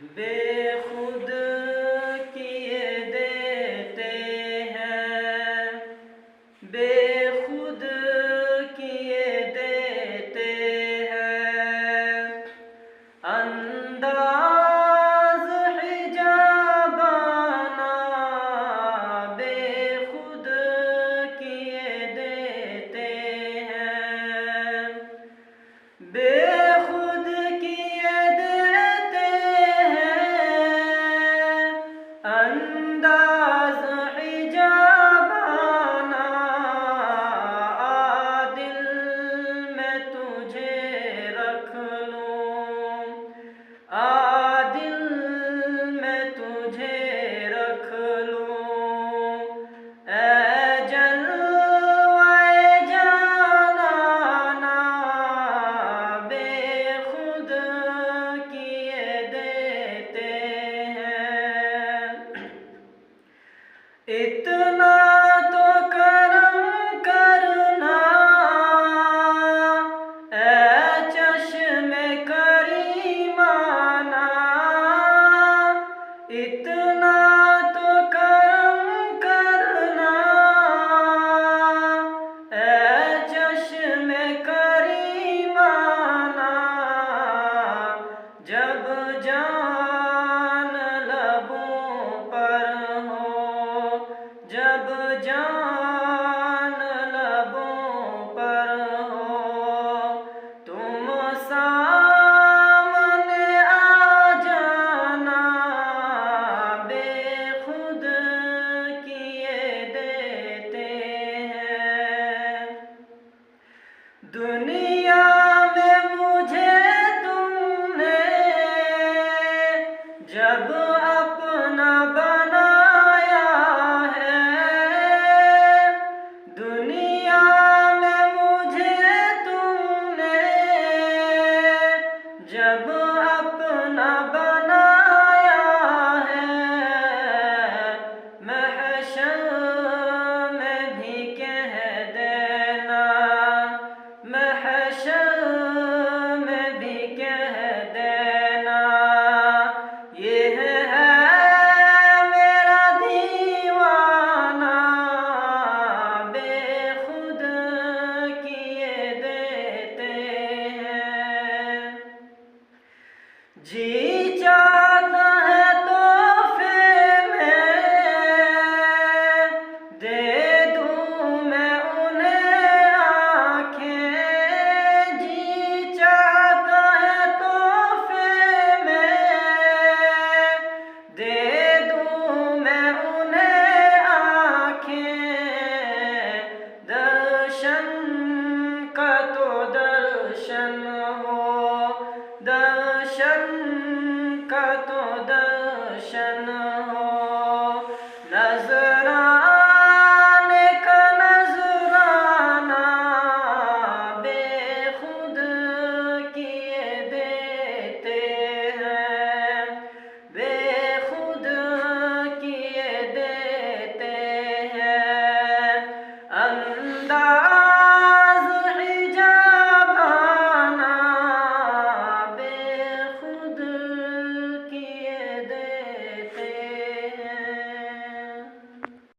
बेखुद किए देते हैं, बेखुद किए देते हैं। अंदाज हिजाबाना बेखुद किए देते हैं, बेखुद किए देते हैं। अंदाज हिजाबाना दिल में तुझे रख लूं, दिल में तुझे रख लूं। ऐ जलवाए जानाना बेखुद किए देते हैं। इतना तो करम करना ऐ चश्मे करीमाना, इतना तो करम करना ऐ चश्मे करीमाना। जब जान लबों पर हो, जब जान लबों पर हो, तुम सामने आ जाना बेखुद किए देते हैं। दुनिया में मुझे तुमने जब अपना बनाया है, दुनिया में मुझे तुमने जब अपना बनाया है। महशर में भी कह देना, महशर में भी कह देना, ये है मेरा दीवाना बेखुद किए देते हैं। जी